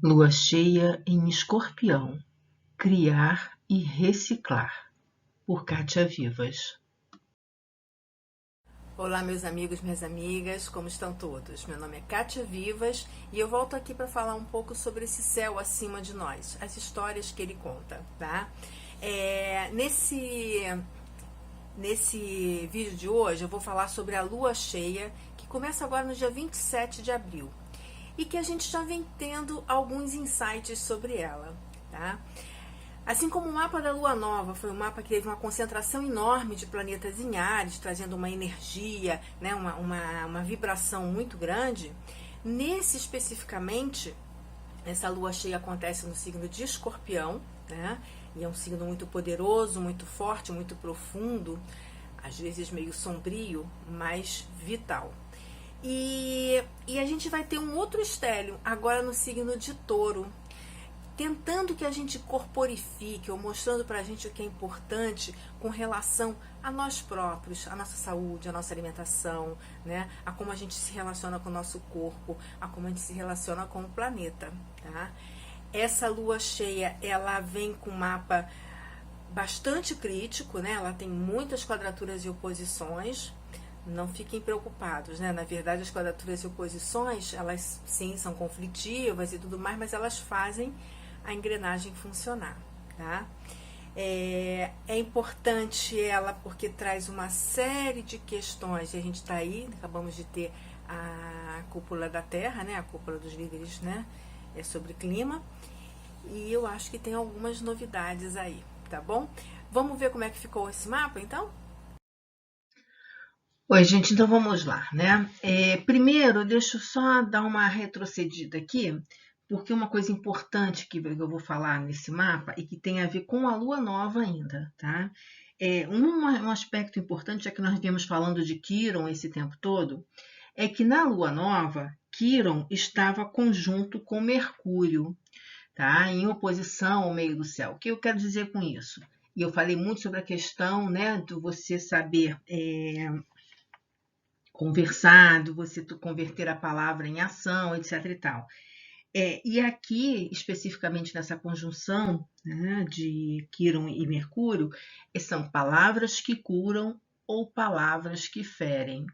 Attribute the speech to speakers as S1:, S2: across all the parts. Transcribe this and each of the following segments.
S1: Lua cheia em Escorpião, criar e reciclar, por Kátia Vivas.
S2: Olá, meus amigos, minhas amigas, como estão todos? Meu nome é Kátia Vivas e eu volto aqui para falar um pouco sobre esse céu acima de nós, as histórias que ele conta, tá? Nesse vídeo de hoje eu vou falar sobre a lua cheia, que começa agora no dia 27 de abril e que a gente já vem tendo alguns insights sobre ela, tá? Assim como o mapa da Lua Nova foi um mapa que teve uma concentração enorme de planetas em Áries, trazendo uma energia, né, uma vibração muito grande, nesse especificamente, essa lua cheia acontece no signo de Escorpião, né, e é um signo muito poderoso, muito forte, muito profundo, às vezes meio sombrio, mas vital. E a gente vai ter um outro estélio agora no signo de Touro, tentando que a gente corporifique ou mostrando para a gente o que é importante com relação a nós próprios, a nossa saúde, a nossa alimentação, né? A como a gente se relaciona com o nosso corpo, a como a gente se relaciona com o planeta, tá? Essa lua cheia, ela vem com um mapa bastante crítico, né? Ela tem muitas quadraturas e oposições. Não fiquem preocupados, né? Na verdade, as quadraturas e oposições, elas sim são conflitivas e tudo mais, mas elas fazem a engrenagem funcionar, tá? É importante ela porque traz uma série de questões. E a gente está aí, acabamos de ter a cúpula da Terra, né? A cúpula dos líderes, né? É sobre clima. E eu acho que tem algumas novidades aí, tá bom? Vamos ver como é que ficou esse mapa, então?
S1: Oi, gente, então vamos lá, né? Primeiro, deixa eu só dar uma retrocedida aqui, porque uma coisa importante que eu vou falar nesse mapa e que tem a ver com a lua nova ainda, tá? Um aspecto importante, já que nós viemos falando de Quiron esse tempo todo, é que na lua nova, Quiron estava conjunto com Mercúrio, tá? Em oposição ao meio do céu. O que eu quero dizer com isso? E eu falei muito sobre a questão, né, de você saber conversar, de você converter a palavra em ação, etc. e tal. E aqui, especificamente nessa conjunção, né, de Quirón e Mercúrio, são palavras que curam ou palavras que ferem.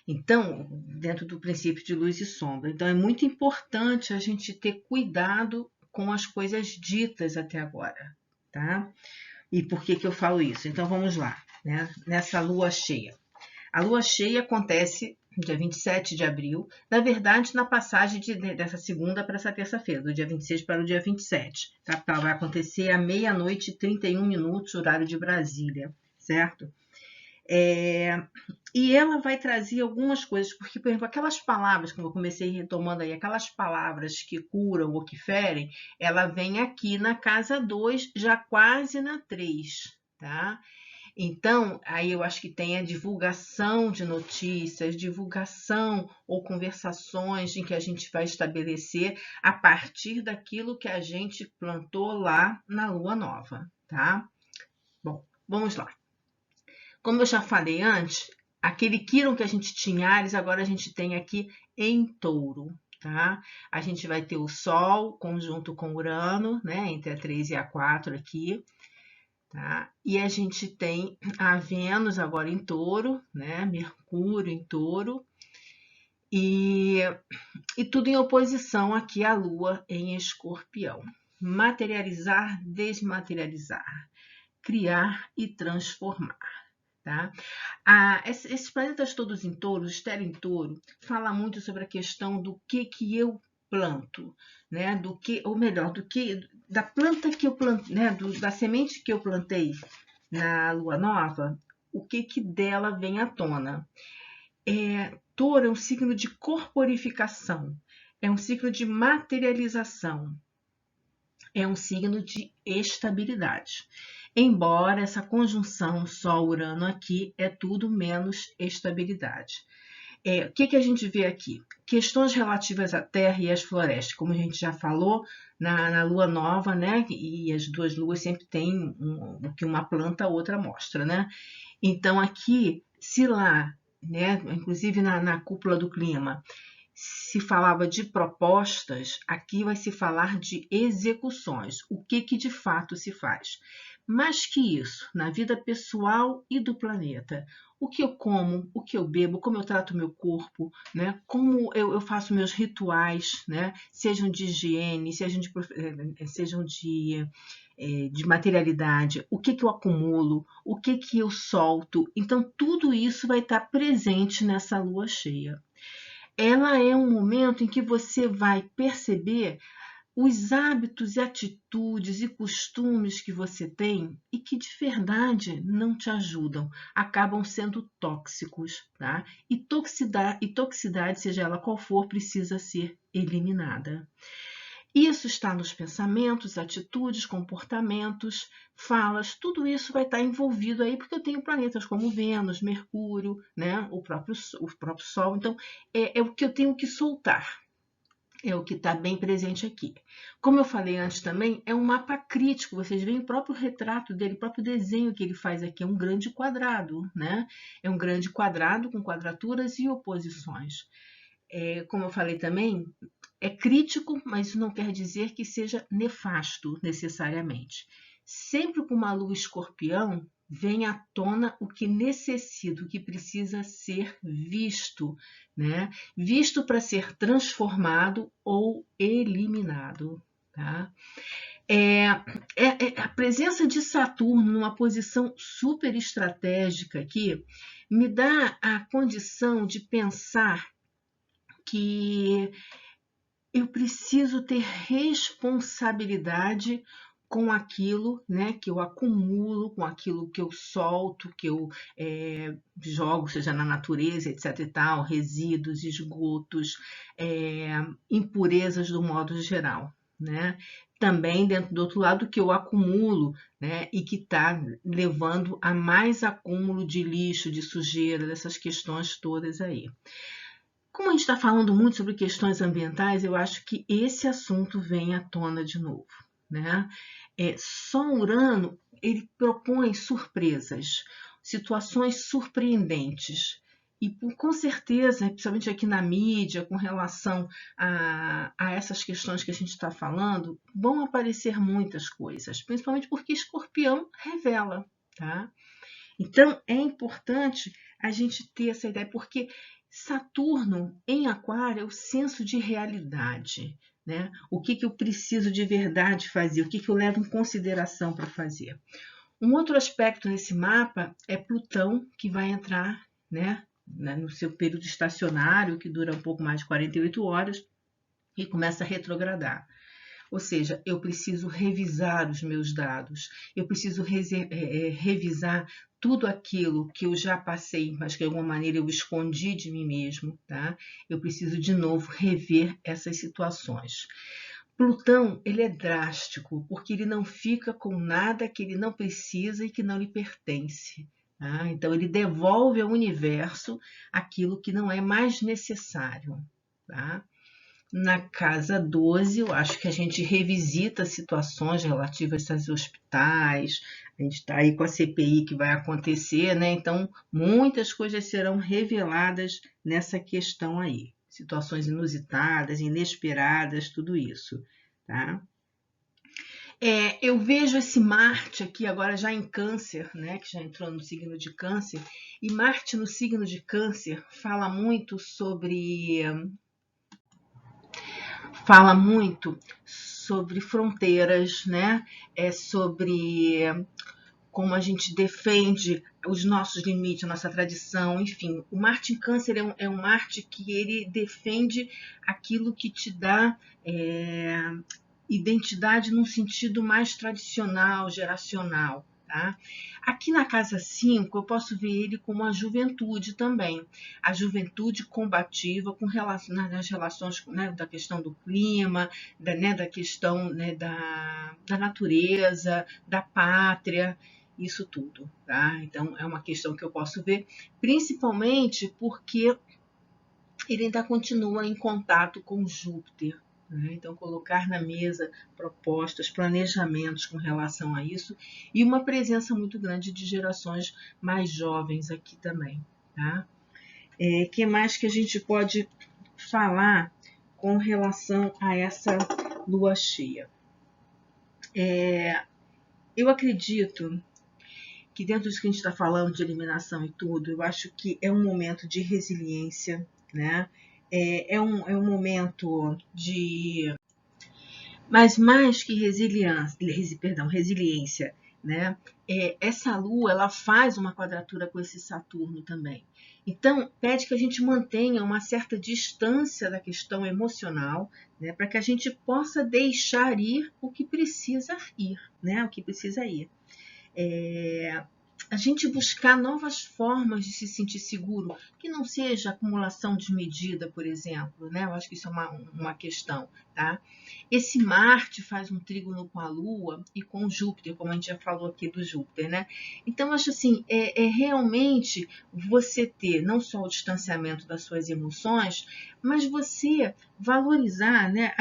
S1: Então, dentro do princípio de luz e sombra. Então, é muito importante a gente ter cuidado com as coisas ditas até agora, tá? E por que eu falo isso? Então, vamos lá, né? Nessa lua cheia. A lua cheia acontece no dia 27 de abril, na verdade, na passagem dessa segunda para essa terça-feira, do dia 26 para o dia 27. Tá? Ela vai acontecer à meia-noite e 31 minutos, horário de Brasília, certo? E ela vai trazer algumas coisas, porque, por exemplo, aquelas palavras, como eu comecei retomando aí, aquelas palavras que curam ou que ferem, ela vem aqui na casa 2, já quase na 3, tá? Então, aí eu acho que tem a divulgação de notícias, divulgação ou conversações em que a gente vai estabelecer a partir daquilo que a gente plantou lá na lua nova, tá? Bom, vamos lá. Como eu já falei antes, aquele Quirón que a gente tinha em Áries, agora a gente tem aqui em Touro, tá? A gente vai ter o Sol conjunto com Urano, né? Entre a 3 e a 4 aqui. Tá? E a gente tem a Vênus agora em Touro, né? Mercúrio em Touro, e, e tudo em oposição aqui à Lua em Escorpião. Materializar, desmaterializar, criar e transformar. Tá? Esses planetas todos em Touro, o estéreo em Touro, fala muito sobre a questão do que eu planto, né? Do que, ou melhor, do que da planta que eu plantei, né? Da semente que eu plantei na lua nova, o que dela vem à tona. Touro é um signo de corporificação, é um signo de materialização, é um signo de estabilidade. Embora essa conjunção Sol-Urano aqui é tudo menos estabilidade. O que a gente vê aqui? Questões relativas à terra e às florestas, como a gente já falou na lua nova, né? E as duas luas sempre têm o que uma planta a outra mostra, né? Então aqui, se lá, né? Inclusive na cúpula do clima, se falava de propostas, aqui vai se falar de execuções, o que de fato se faz. Mais que isso, na vida pessoal e do planeta, o que eu como, o que eu bebo, como eu trato o meu corpo, né? Como eu faço meus rituais, né? Sejam de higiene, sejam de materialidade, o que eu acumulo, o que eu solto. Então, tudo isso vai estar presente nessa lua cheia. Ela é um momento em que você vai perceber os hábitos e atitudes e costumes que você tem e que de verdade não te ajudam, acabam sendo tóxicos, tá? E toxicidade, seja ela qual for, precisa ser eliminada. Isso está nos pensamentos, atitudes, comportamentos, falas, tudo isso vai estar envolvido aí, porque eu tenho planetas como Vênus, Mercúrio, né? o próprio Sol. Então, é o que eu tenho que soltar. É o que está bem presente aqui. Como eu falei antes também, é um mapa crítico. Vocês veem o próprio retrato dele, o próprio desenho que ele faz aqui. É um grande quadrado, né? É um grande quadrado com quadraturas e oposições. Como eu falei também, é crítico, mas isso não quer dizer que seja nefasto necessariamente. Sempre com uma lua escorpião, vem à tona o que necessita, o que precisa ser visto, né? Visto para ser transformado ou eliminado, tá? A presença de Saturno numa posição super estratégica aqui me dá a condição de pensar que eu preciso ter responsabilidade com aquilo, né, que eu acumulo, com aquilo que eu solto, que eu jogo, seja na natureza, etc e tal, resíduos, esgotos, impurezas do modo geral, né? Também dentro do outro lado que eu acumulo, né, e que está levando a mais acúmulo de lixo, de sujeira, dessas questões todas aí. Como a gente está falando muito sobre questões ambientais, eu acho que esse assunto vem à tona de novo, né? Só Urano, ele propõe surpresas, situações surpreendentes. E com certeza, principalmente aqui na mídia, com relação a essas questões que a gente está falando, vão aparecer muitas coisas, principalmente porque Escorpião revela, tá? Então, é importante a gente ter essa ideia, porque Saturno em Aquário é o senso de realidade, né? O que eu preciso de verdade fazer, o que eu levo em consideração para fazer. Um outro aspecto nesse mapa é Plutão, que vai entrar, né, no seu período estacionário, que dura um pouco mais de 48 horas, e começa a retrogradar. Ou seja, eu preciso revisar os meus dados, eu preciso revisar tudo aquilo que eu já passei, mas que de alguma maneira eu escondi de mim mesmo, tá? Eu preciso de novo rever essas situações. Plutão, ele é drástico, porque ele não fica com nada que ele não precisa e que não lhe pertence. Tá? Então, ele devolve ao universo aquilo que não é mais necessário. Tá? Na casa 12, eu acho que a gente revisita situações relativas aos hospitais, a gente está aí com a CPI que vai acontecer, né? Então, muitas coisas serão reveladas nessa questão aí. Situações inusitadas, inesperadas, tudo isso, tá? Eu vejo esse Marte aqui agora já em Câncer, né? Que já entrou no signo de Câncer, e Marte no signo de Câncer fala muito sobre fronteiras, né? Sobre como a gente defende os nossos limites, a nossa tradição, enfim. O Marte em Câncer é um Marte que ele defende aquilo que te dá identidade num sentido mais tradicional, geracional. Tá? Aqui na casa 5, eu posso ver ele como a juventude também. A juventude combativa nas relações, né, da questão do clima, da questão, né, da natureza, da pátria, isso tudo. Tá? Então, é uma questão que eu posso ver, principalmente porque ele ainda continua em contato com Júpiter. Então, colocar na mesa propostas, planejamentos com relação a isso e uma presença muito grande de gerações mais jovens aqui também. Tá? Que mais que a gente pode falar com relação a essa lua cheia. Eu acredito que dentro disso que a gente está falando de eliminação e tudo, eu acho que é um momento de resiliência, né? É um momento de... Mas mais que resiliência, né? Essa lua, ela faz uma quadratura com esse Saturno também. Então, pede que a gente mantenha uma certa distância da questão emocional, né? Para que a gente possa deixar ir o que precisa ir, né? O que precisa ir. A gente buscar novas formas de se sentir seguro, que não seja acumulação desmedida, por exemplo, né? Eu acho que isso é uma questão, tá? Esse Marte faz um trígono com a Lua e com Júpiter, como a gente já falou aqui do Júpiter, né? Então, eu acho assim, realmente você ter não só o distanciamento das suas emoções, mas você valorizar, né,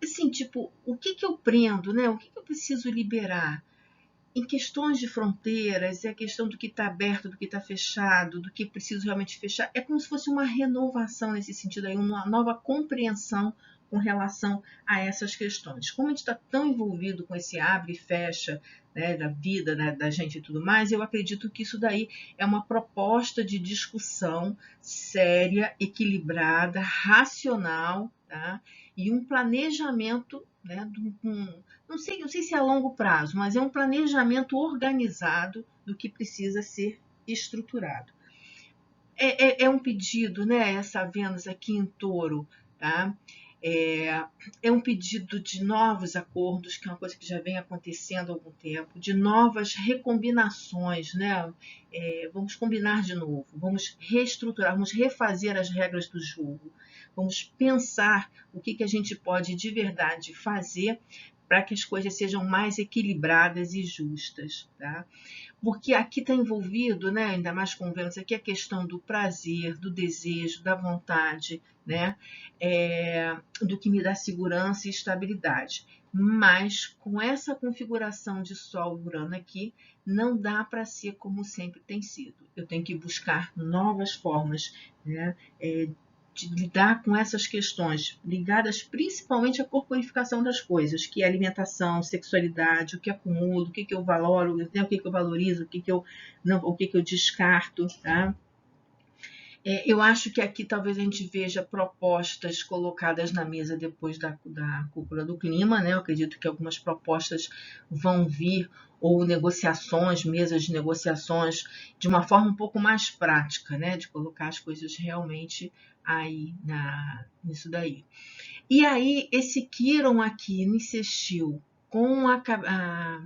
S1: assim, tipo, o que eu prendo, né? O que eu preciso liberar? Em questões de fronteiras, é a questão do que está aberto, do que está fechado, do que preciso realmente fechar. É como se fosse uma renovação nesse sentido, aí, uma nova compreensão com relação a essas questões. Como a gente está tão envolvido com esse abre e fecha, né, da vida, né, da gente e tudo mais, eu acredito que isso daí é uma proposta de discussão séria, equilibrada, racional, tá? E um planejamento, né, não sei se é a longo prazo, mas é um planejamento organizado do que precisa ser estruturado. É um pedido, né? Essa Vênus aqui em Touro, tá? É um pedido de novos acordos, que é uma coisa que já vem acontecendo há algum tempo, de novas recombinações, né? Vamos combinar de novo, vamos reestruturar, vamos refazer as regras do jogo, vamos pensar o que a gente pode de verdade fazer para que as coisas sejam mais equilibradas e justas, tá? Porque aqui está envolvido, né, ainda mais com Vênus, aqui a questão do prazer, do desejo, da vontade, né, do que me dá segurança e estabilidade. Mas com essa configuração de Sol e Urano aqui, não dá para ser como sempre tem sido. Eu tenho que buscar novas formas, né, de lidar com essas questões ligadas principalmente à corporificação das coisas, que é alimentação, sexualidade, o que acumulo, o que eu valoro, o que eu valorizo, o que eu descarto, tá? Eu acho que aqui talvez a gente veja propostas colocadas na mesa depois da cúpula do clima, né? Eu acredito que algumas propostas vão vir, ou negociações, mesas de negociações, de uma forma um pouco mais prática, né? De colocar as coisas realmente aí nisso daí. E aí, esse Quirón aqui insistiu com o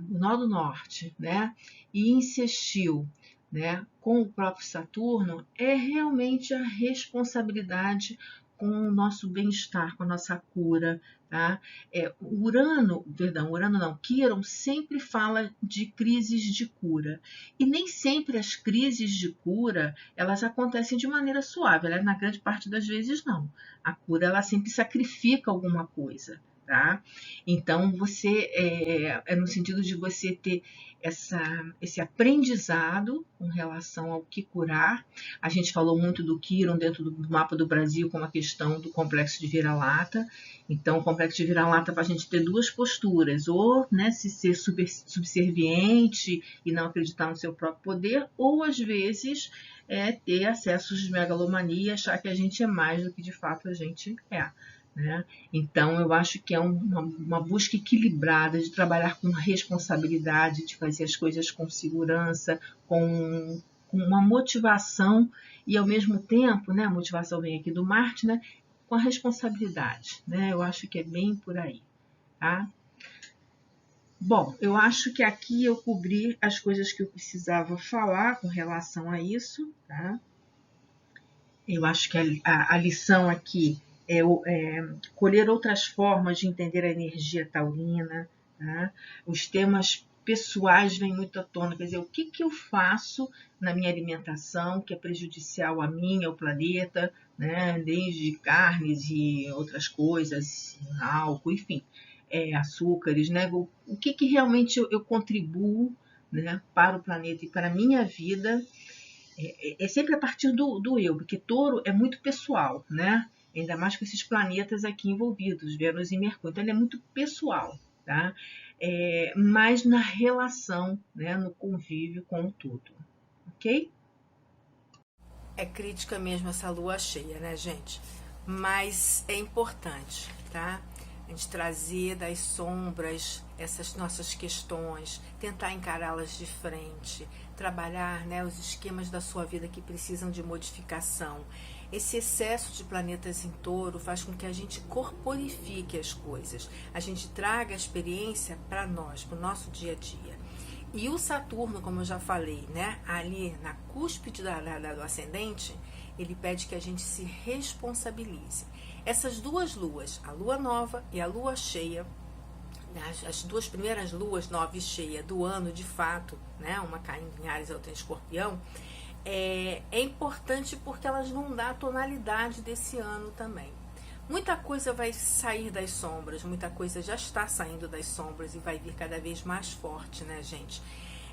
S1: nó do norte, né? E insistiu, né, com o próprio Saturno, é realmente a responsabilidade com o nosso bem-estar, com a nossa cura, tá? Urano não, Quirón sempre fala de crises de cura. E nem sempre as crises de cura, elas acontecem de maneira suave, na grande parte das vezes não. A cura, ela sempre sacrifica alguma coisa, tá? Então, você é no sentido de você ter esse aprendizado com relação ao que curar. A gente falou muito do Quirón dentro do mapa do Brasil com a questão do complexo de vira-lata. Então, o complexo de vira-lata para a gente ter duas posturas, ou, né, se ser subserviente e não acreditar no seu próprio poder, ou às vezes ter acessos de megalomania e achar que a gente é mais do que de fato a gente é. Né? Então, eu acho que é uma busca equilibrada de trabalhar com responsabilidade, de fazer as coisas com segurança, com uma motivação e, ao mesmo tempo, né, a motivação vem aqui do Marte, né, com a responsabilidade. Né? Eu acho que é bem por aí. Tá? Bom, eu acho que aqui eu cobri as coisas que eu precisava falar com relação a isso. Tá? Eu acho que a lição aqui colher outras formas de entender a energia taurina, tá? Os temas pessoais vêm muito à tona, quer dizer, o que eu faço na minha alimentação que é prejudicial a mim, ao planeta, né? Desde carnes e outras coisas, álcool, enfim, açúcares, né? O que realmente eu contribuo, né, para o planeta e para a minha vida, É sempre a partir do eu, porque touro é muito pessoal, né? Ainda mais com esses planetas aqui envolvidos, Vênus e Mercúrio. Então, ele é muito pessoal, tá? Mas na relação, né, no convívio com o todo, ok?
S2: É crítica mesmo essa lua cheia, né, gente? Mas é importante, tá? A gente trazer das sombras essas nossas questões, tentar encará-las de frente, trabalhar, né, os esquemas da sua vida que precisam de modificação. Esse excesso de planetas em touro faz com que a gente corporifique as coisas, a gente traga a experiência para nós, para o nosso dia a dia. E o Saturno, como eu já falei, né, ali na cúspide do ascendente, ele pede que a gente se responsabilize. Essas duas luas, a lua nova e a lua cheia, as duas primeiras luas nova e cheia do ano de fato, né, uma caindo em Áries e outra em Escorpião, é importante porque elas vão dar a tonalidade desse ano também. Muita coisa vai sair das sombras, muita coisa já está saindo das sombras e vai vir cada vez mais forte, né, gente?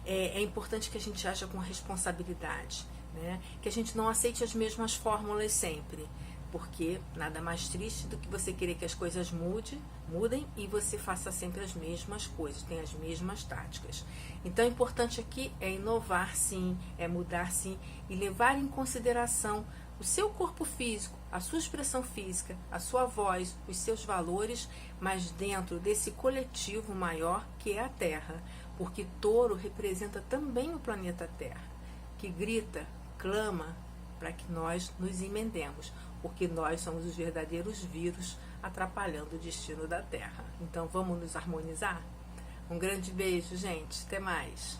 S2: É importante que a gente haja com responsabilidade, né? Que a gente não aceite as mesmas fórmulas sempre, porque nada mais triste do que você querer que as coisas mudem e você faça sempre as mesmas coisas, tem as mesmas táticas. Então, o importante aqui é inovar sim, é mudar sim e levar em consideração o seu corpo físico, a sua expressão física, a sua voz, os seus valores, mas dentro desse coletivo maior que é a Terra, porque Touro representa também o planeta Terra, que grita, clama para que nós nos emendemos, porque nós somos os verdadeiros vírus atrapalhando o destino da Terra. Então vamos nos harmonizar? Um grande beijo, gente. Até mais.